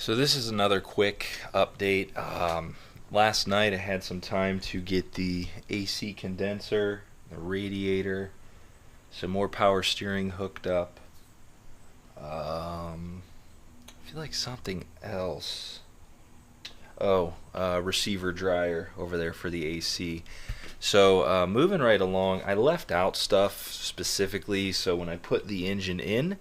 So this is another quick update. Last night I had some time to get the AC condenser, the radiator, some more power steering hooked up. I feel like something else. Oh, receiver dryer over there for the AC. So moving right along, I left out stuff specifically so when I put the engine in,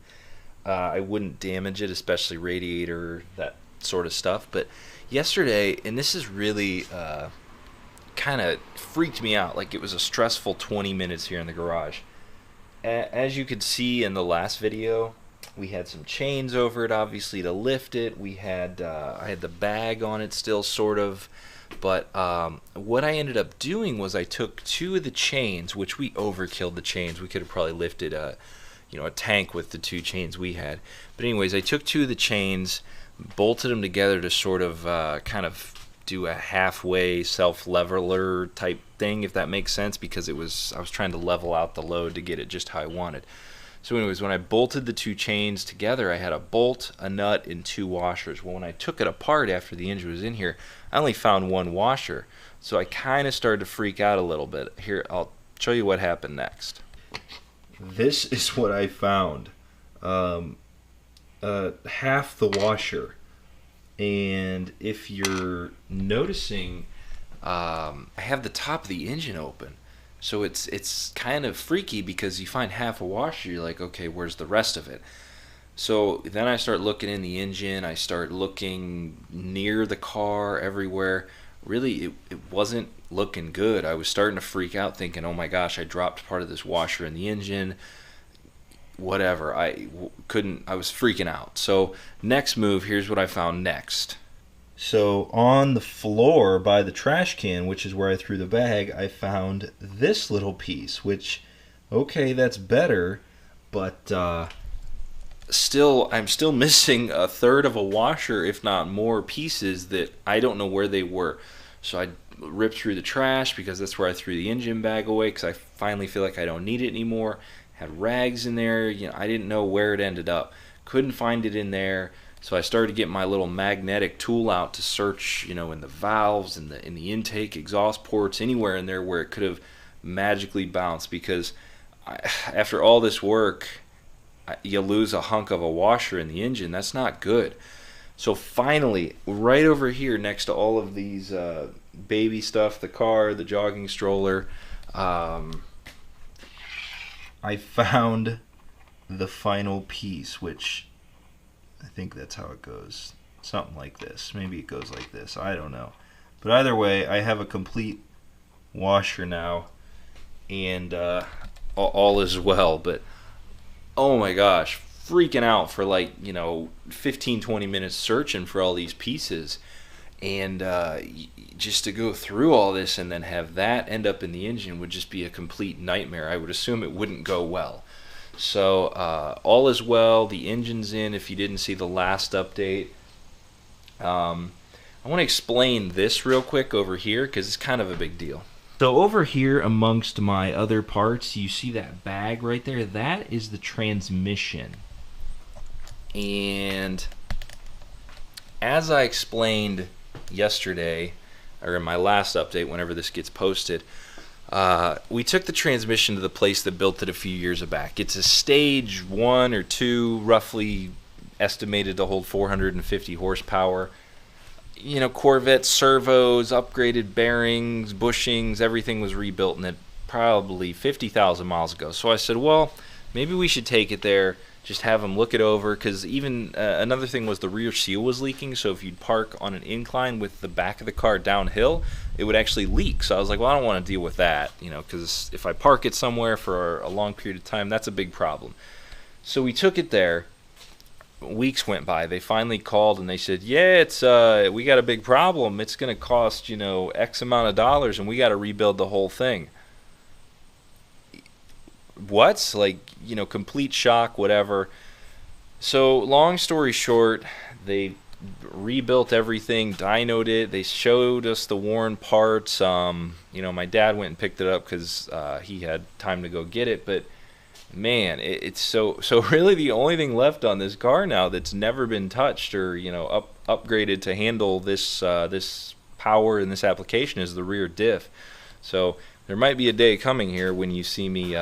I wouldn't damage it, especially radiator, that sort of stuff. But yesterday, and this is really kind of freaked me out. Like, it was a stressful 20 minutes here in the garage. As you could see in the last video, we had some chains over it, obviously, to lift it. We had I had the bag on it still, sort of. But what I ended up doing was I took two of the chains, which we overkilled the chains. We could have probably lifted a tank with the two chains we had. But anyways, I took two of the chains, bolted them together to sort of kind of do a halfway self-leveler type thing, if that makes sense, because I was trying to level out the load to get it just how I wanted. So anyways, when I bolted the two chains together, I had a bolt, a nut, and two washers. Well, when I took it apart after the engine was in here, I only found one washer. So I kind of started to freak out a little bit. Here, I'll show you what happened next. This is what I found. Half the washer. And if you're noticing, I have the top of the engine open. So it's kind of freaky because you find half a washer, you're like, okay, where's the rest of it? So then I start looking in the engine, I start looking near the car, everywhere. Really, it wasn't looking good. I was starting to freak out thinking, oh my gosh, I dropped part of this washer in the engine. Whatever, I was freaking out. So next move, here's what I found next. So on the floor by the trash can, which is where I threw the bag, I found this little piece, which, okay, that's better, but I'm still missing a third of a washer, if not more pieces that I don't know where they were. So I ripped through the trash because that's where I threw the engine bag away because I finally feel like I don't need it anymore. Had rags in there, I didn't know where it ended up. Couldn't find it in there. So I started to get my little magnetic tool out to search, in the valves, in the intake, exhaust ports, anywhere in there where it could have magically bounced. Because after all this work, you lose a hunk of a washer in the engine. That's not good. So finally, right over here next to all of these baby stuff, the car, the jogging stroller, I found the final piece, which I think that's how it goes. Something like this. Maybe it goes like this. I don't know. But either way, I have a complete washer now, and all is well. But oh my gosh, freaking out for 15-20 minutes searching for all these pieces. And just to go through all this and then have that end up in the engine would just be a complete nightmare. I would assume it wouldn't go well. So all is well. The engine's in. If you didn't see the last update, I want to explain this real quick over here because it's kind of a big deal. So over here amongst my other parts, you see that bag right there? That is the transmission. And as I explained yesterday, or in my last update, whenever this gets posted, we took the transmission to the place that built it a few years back. It's a stage 1 or 2, roughly estimated to hold 450 horsepower. Corvette servos, upgraded bearings, bushings, everything was rebuilt in it probably 50,000 miles ago. So I said, well, maybe we should take it there, just have them look it over, because even another thing was the rear seal was leaking, so if you'd park on an incline with the back of the car downhill, it would actually leak. So I was like, well, I don't want to deal with that, because if I park it somewhere for a long period of time, that's a big problem. So we took it there. Weeks went by. They finally called and they said, yeah, it's we got a big problem. It's going to cost, X amount of dollars, and we got to rebuild the whole thing. What? Complete shock, whatever. So long story short, they rebuilt everything, dynoed it. They showed us the worn parts. My dad went and picked it up because he had time to go get it. But man, it's so really the only thing left on this car now that's never been touched or upgraded to handle this power in this application is the rear diff. So there might be a day coming here when you see me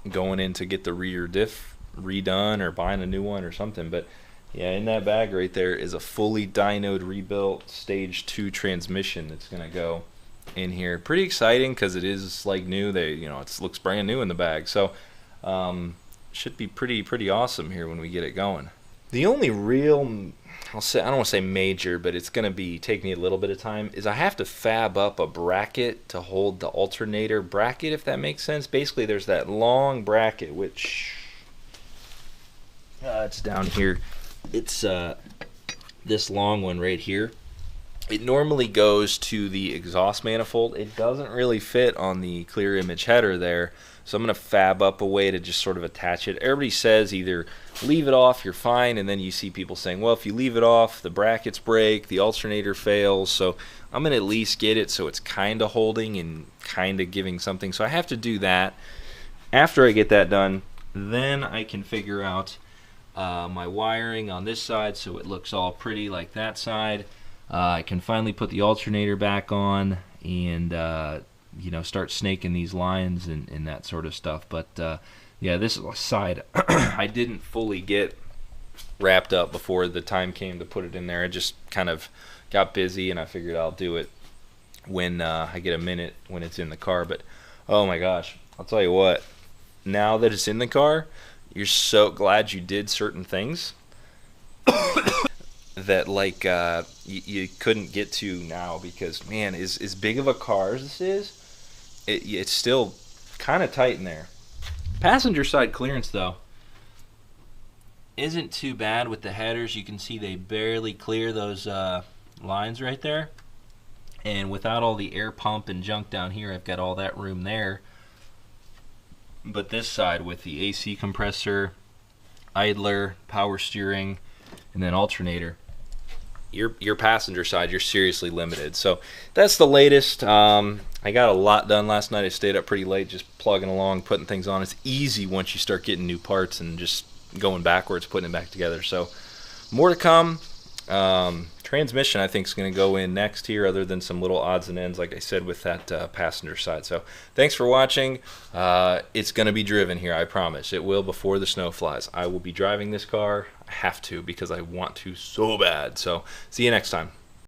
going in to get the rear diff redone or buying a new one or something. But yeah, in that bag right there is a fully dynoed rebuilt stage 2 transmission that's gonna go in here. Pretty exciting because it is like new. It looks brand new in the bag. So should be pretty awesome here when we get it going. The only real, I don't want to say major, but it's going to take me a little bit of time, is I have to fab up a bracket to hold the alternator bracket, if that makes sense. Basically, there's that long bracket, which it's down here. It's this long one right here. It normally goes to the exhaust manifold. It doesn't really fit on the clear image header there, so I'm going to fab up a way to just sort of attach it. Everybody says either leave it off, you're fine, and then you see people saying, well, if you leave it off, the brackets break, the alternator fails. So I'm going to at least get it so it's kind of holding and kind of giving something. So I have to do that. After I get that done, then I can figure out my wiring on this side so it looks all pretty like that side. I can finally put the alternator back on and start snaking these lines and that sort of stuff. But yeah, this side I didn't fully get wrapped up before the time came to put it in there. I just kind of got busy, and I figured I'll do it when I get a minute when it's in the car. But oh my gosh, I'll tell you what, now that it's in the car, you're so glad you did certain things that you couldn't get to now, because man, as big of a car as this is, it's still kind of tight in there. Passenger side clearance though isn't too bad with the headers. You can see they barely clear those lines right there, and without all the air pump and junk down here, I've got all that room there. But this side with the AC compressor, idler, power steering, and then alternator, your passenger side, you're seriously limited. So that's the latest. I got a lot done last night. I stayed up pretty late just plugging along, putting things on. It's easy once you start getting new parts and just going backwards, putting it back together. So more to come. Transmission I think is going to go in next here, other than some little odds and ends like I said with that passenger side. So thanks for watching. It's going to be driven here, I promise. It will before the snow flies. I will be driving this car. I have to, because I want to so bad. So see you next time.